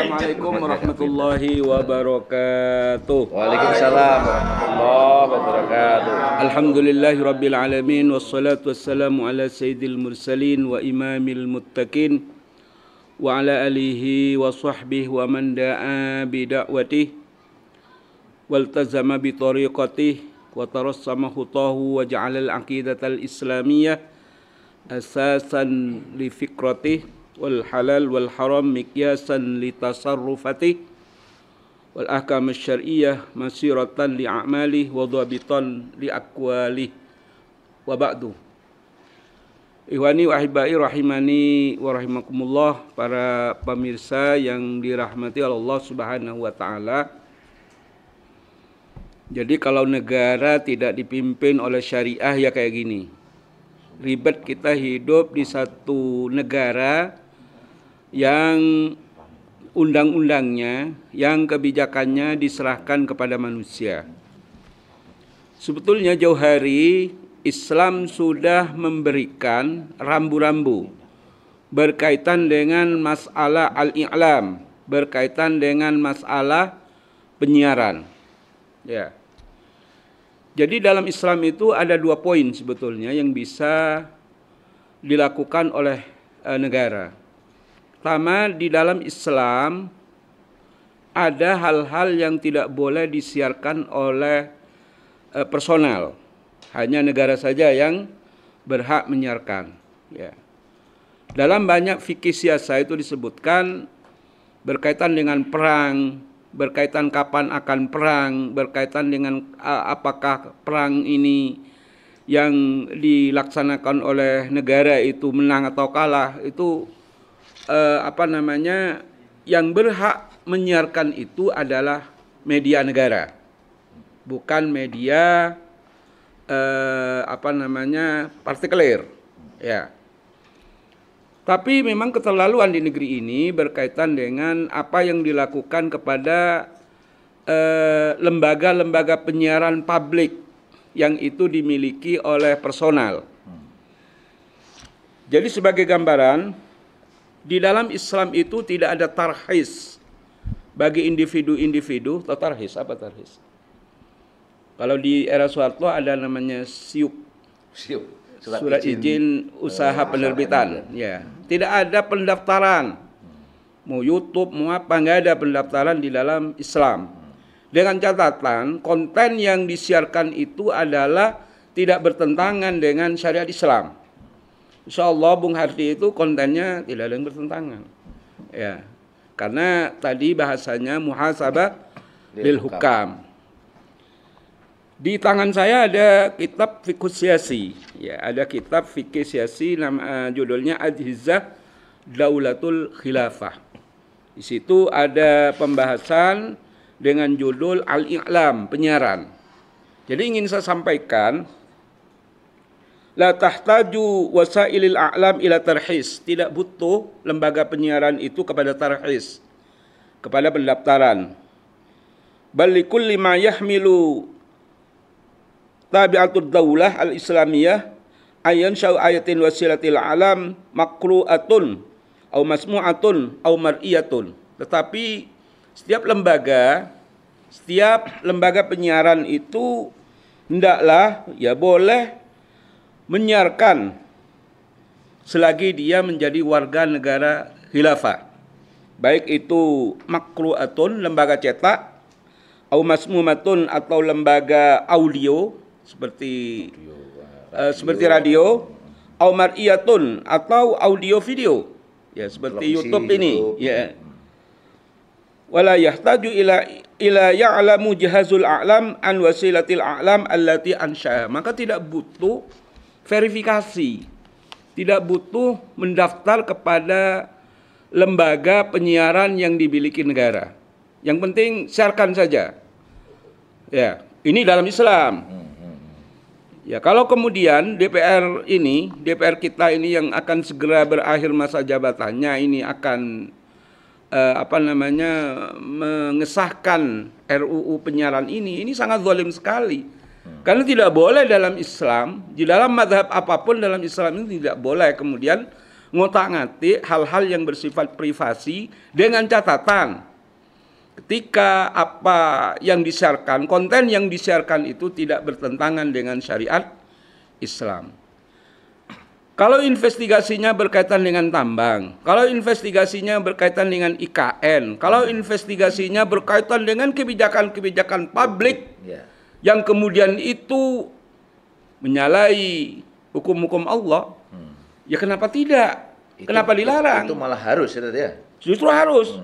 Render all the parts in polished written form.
Assalamualaikum warahmatullahi wabarakatuh. Waalaikumsalam warahmatullahi wabarakatuh. Alhamdulillahi rabbil alamin wassalatu wassalamu ala sayyidil mursalin wa imamil muttaqin wa ala alihi wa sahbihi wa man da'a bi da'watihi waltazama bi tariqatihi wa tarassama khutahu wa ja'ala al-aqidatal islamiyah asasan li fikratihi wal halal wal haram miqyasan li tasarrufati wal ahkam syar'iyyah masiratan li a'mali wa dhabitan li aqwali wa ba'du. Ikhwani wa ahibai rahimani wa rahimakumullah, para pemirsa yang dirahmati Allah Subhanahu wa taala. Jadi kalau negara tidak dipimpin oleh syariah ya kayak gini. Ribet kita hidup di satu negara yang undang-undangnya, yang kebijakannya diserahkan kepada manusia. Sebetulnya jauh hari Islam sudah memberikan rambu-rambu berkaitan dengan masalah al-i'lam, berkaitan dengan masalah penyiaran. Ya. Jadi dalam Islam itu ada 2 poin sebetulnya yang bisa dilakukan oleh negara. Pertama, di dalam Islam ada hal-hal yang tidak boleh disiarkan oleh personal. Hanya negara saja yang berhak menyiarkan. Ya. Dalam banyak fikih siasa itu disebutkan berkaitan dengan perang, berkaitan kapan akan perang, berkaitan dengan apakah perang ini yang dilaksanakan oleh negara itu menang atau kalah, itu yang berhak menyiarkan itu adalah media negara, bukan media partikelir, ya. Tapi memang keterlaluan di negeri ini berkaitan dengan apa yang dilakukan kepada lembaga-lembaga penyiaran publik yang itu dimiliki oleh personal. Jadi sebagai gambaran, di dalam Islam itu tidak ada tarhis bagi individu-individu. Atau tarhis, apa tarhis? Kalau di era Soeharto ada namanya SIUP. Surat izin usaha penerbitan. Ya, tidak ada pendaftaran. Mau YouTube, mau apa, nggak ada pendaftaran di dalam Islam. Dengan catatan konten yang disiarkan itu adalah tidak bertentangan dengan syariat Islam. Insyaallah Bung Hardi itu kontennya tidak ada yang bertentangan. Ya, karena tadi bahasanya muhasabah lil hukam. Di tangan saya ada kitab fikih siasi, ya, ada kitab fikih siasi judulnya Ajhizah Daulatul Khilafah. Di situ ada pembahasan dengan judul Al-I'lam, penyiaran. Jadi ingin saya sampaikan, la tahtaju wasailil a'lam ila tarhis, tidak butuh lembaga penyiaran itu kepada tarhis, kepada pendaftaran. Bal likulli ma yahmilu tabi'atud daulah al-islamiyah ayan syau ayatin wasilatil alam makru'atun au masmu'atun au mar'iyatun. Tetapi setiap lembaga penyiaran itu hendaklah ya boleh menyiarkan selagi dia menjadi warga negara khilafah. Baik itu makru'atun, lembaga cetak, au masmumatun atau lembaga audio seperti radio, au mar'iyatun atau audio video, ya seperti YouTube ini, ya. Wala yahtaju ila ya'lamu jihazul a'lam an wasilatil a'lam allati ansha. Maka tidak butuh verifikasi, tidak butuh mendaftar kepada lembaga penyiaran yang dimiliki negara. Yang penting siarkan saja. Ya, ini dalam Islam. Ya, kalau kemudian DPR kita ini yang akan segera berakhir masa jabatannya ini akan mengesahkan RUU penyiaran ini sangat zalim sekali. Karena tidak boleh dalam Islam, di dalam mazhab apapun dalam Islam ini tidak boleh kemudian ngotak-ngatik hal-hal yang bersifat privasi dengan catatan ketika apa yang disiarkan, konten yang disiarkan itu tidak bertentangan dengan syariat Islam. Kalau investigasinya berkaitan dengan tambang, kalau investigasinya berkaitan dengan IKN, kalau investigasinya berkaitan dengan kebijakan-kebijakan publik yang kemudian itu menyalahi hukum-hukum Allah, ya kenapa tidak? Kenapa dilarang? Itu malah harus itu ya. Justru harus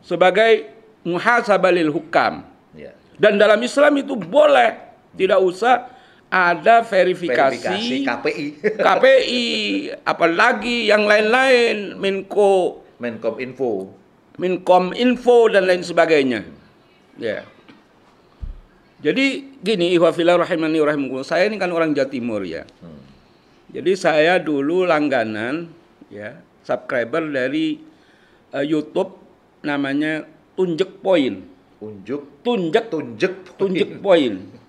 sebagai muhasabalil hukam. Dan dalam Islam itu boleh, tidak usah ada verifikasi KPI, apalagi yang lain-lain, Menkom Info dan lain sebagainya. Ya. Jadi gini, ikhwah fillah rahimani rahimakumullah, saya ini kan orang Jawa Timur ya. Jadi saya dulu langganan ya, subscriber dari YouTube namanya Tunjek Point. Tunjek Point.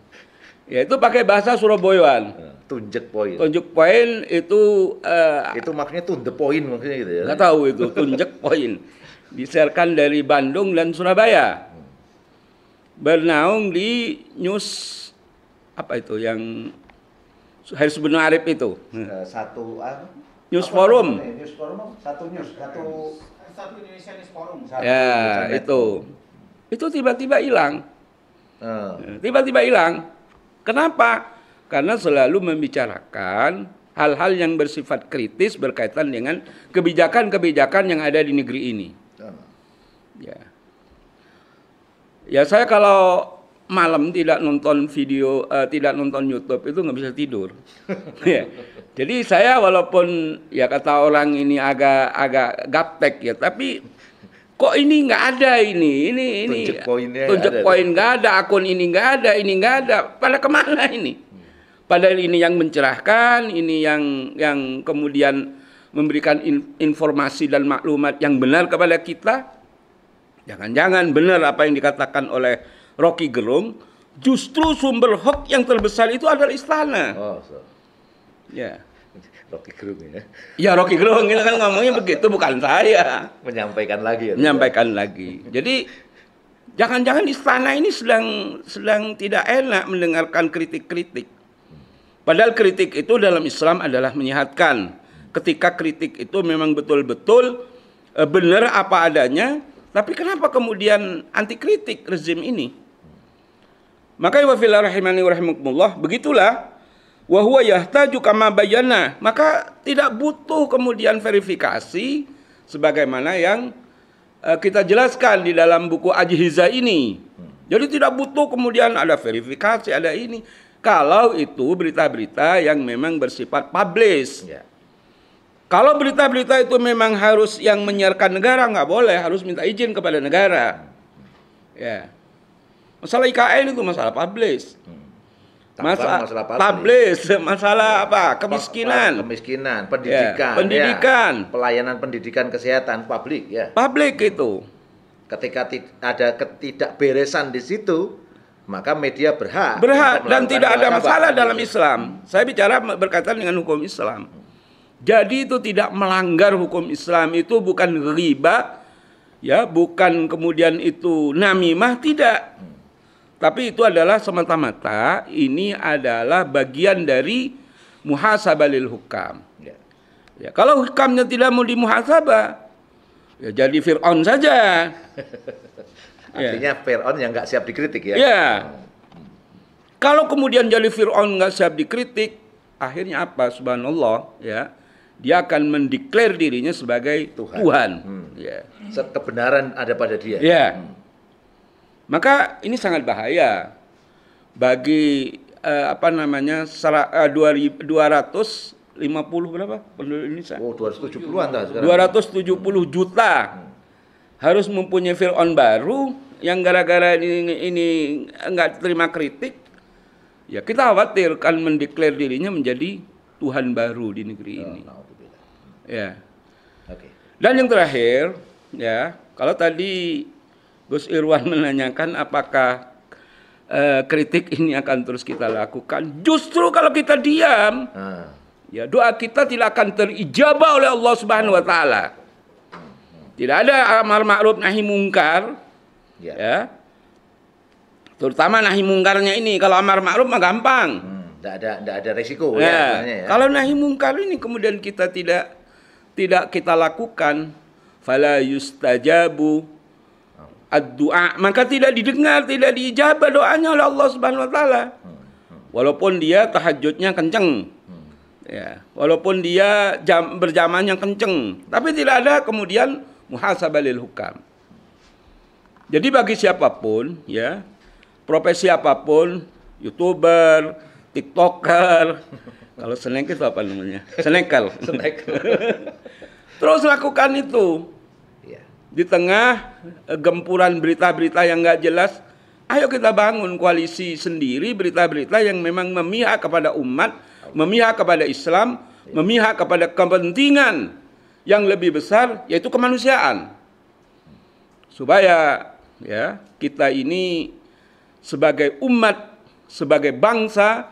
Ya itu pakai bahasa Surabayaan. Tunjek Point. Tunjek Point itu itu maknanya to the point maksudnya gitu ya. Enggak tahu itu Tunjek Point. Disiarkan dari Bandung dan Surabaya. Bernaung di news apa itu yang Haris bin Arif itu. Satu News Forum. News Forum satu Indonesia News Forum. Ya, itu. Itu tiba-tiba hilang. Tiba-tiba hilang. Kenapa? Karena selalu membicarakan hal-hal yang bersifat kritis berkaitan dengan kebijakan-kebijakan yang ada di negeri ini. Ya. Ya saya kalau malam tidak nonton video, tidak nonton YouTube itu nggak bisa tidur. Ya. Jadi saya walaupun ya kata orang ini agak gaptek ya, tapi kok ini nggak ada ini Tunjek Point nggak ada, akun ini nggak ada, ini nggak ada. Pada kemana ini? Padahal ini yang mencerahkan, ini yang kemudian memberikan informasi dan maklumat yang benar kepada kita. Jangan-jangan benar apa yang dikatakan oleh Rocky Gerung, justru sumber hoax yang terbesar itu adalah istana. Ya. Rocky Gerung ya. Ya Rocky Gerung ini kan ngomongnya begitu, bukan saya. Menyampaikan lagi. Menyampaikan lagi. Jadi jangan-jangan istana ini sedang tidak enak mendengarkan kritik-kritik. Padahal kritik itu dalam Islam adalah menyehatkan. Ketika kritik itu memang betul-betul benar apa adanya, tapi kenapa kemudian anti kritik rezim ini? Maka wa fil rahimani wa rahimakumullah, begitulah wa huwa yahtaju kama bayyana, maka tidak butuh kemudian verifikasi sebagaimana yang kita jelaskan di dalam buku Ajhiza ini. Jadi tidak butuh kemudian ada verifikasi, ada ini. Kalau itu berita-berita yang memang bersifat publish. Ya. Kalau berita-berita itu memang harus yang menyiarkan negara, nggak boleh, harus minta izin kepada negara. Ya. Masalah IKN itu masalah publish. Masalah publish, masalah apa? Kemiskinan, pendidikan, ya, pendidikan, ya. Pelayanan pendidikan kesehatan publik ya. Publik itu. Ketika ada ketidakberesan di situ, maka media berhak dan tidak ada masalah dalam Islam. Saya bicara berkaitan dengan hukum Islam. Jadi itu tidak melanggar hukum Islam, itu bukan riba, ya, bukan kemudian itu namimah, tidak. Tapi itu adalah semata-mata ini adalah bagian dari muhasabalil hukam. Ya, kalau hukamnya tidak mau dimuhasabah, ya jadi Fir'aun saja. Artinya Fir'aun yang nggak siap dikritik ya. Ya. Kalau kemudian jadi Fir'aun nggak siap dikritik, akhirnya apa? Subhanallah, ya. Dia akan mendeklar dirinya sebagai Tuhan. Ya. Kebenaran ada pada dia. Ya. Maka ini sangat bahaya bagi 250 berapa penduduk Indonesia? 270-an dah sekarang. 270 juta harus mempunyai Fir'aun baru yang gara-gara ini enggak terima kritik. Ya kita khawatir kan mendeklar dirinya menjadi Tuhan baru di negeri ini. Ya. Okay. Dan yang terakhir, ya, kalau tadi Gus Irwan menanyakan apakah kritik ini akan terus kita lakukan. Justru kalau kita diam, ya doa kita tidak akan terijabah oleh Allah Subhanahu wa taala. Tidak ada amar ma'ruf nahi mungkar. Ya. Terutama nahi mungkarnya ini. Kalau amar ma'ruf mah gampang. Tidak ada resiko ya. Ya. Kalau nahi mungkar ini kemudian kita tidak kita lakukan, fala yustajabu ad-du'a, maka tidak didengar, tidak diijabah doanya oleh Allah Subhanahu wa taala. Walaupun dia tahajudnya kenceng. Ya, walaupun dia berjamaahnya kenceng, tapi tidak ada kemudian muhasabah lil hukam. Jadi bagi siapapun, ya, profesi apapun, YouTuber, TikToker, kalau snack itu apa namanya? Snacker. Terus lakukan itu. Di tengah gempuran berita-berita yang nggak jelas, ayo kita bangun koalisi sendiri, berita-berita yang memang memihak kepada umat, memihak kepada Islam, memihak kepada kepentingan yang lebih besar, yaitu kemanusiaan. Supaya ya kita ini sebagai umat, sebagai bangsa,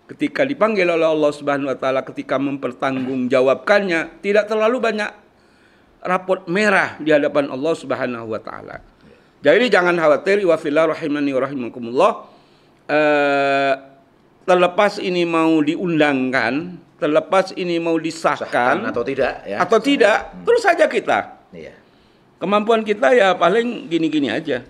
ketika dipanggil oleh Allah Subhanahu wa taala, ketika mempertanggungjawabkannya, tidak terlalu banyak rapot merah di hadapan Allah Subhanahu wa taala. Jadi jangan khawatir, wa fillah rahimani wa rahimakumullah. Terlepas ini mau diundangkan, terlepas ini mau disahkan atau tidak ya. Atau tidak, terus saja kita. Iya. Kemampuan kita ya paling gini-gini aja.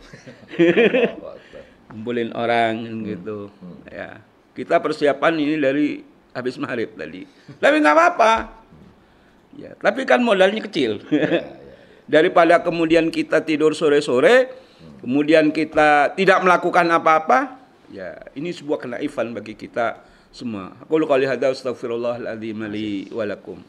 Kumpulin orang gitu. Ya. Kita persiapan ini dari habis maghrib tadi. Tapi nggak apa-apa. Ya, tapi kan modalnya kecil. Daripada kemudian kita tidur sore-sore, kemudian kita tidak melakukan apa-apa, ya ini sebuah kenaifan bagi kita semua. Aku qouli hadza astaghfirullahal azim li wa lakum.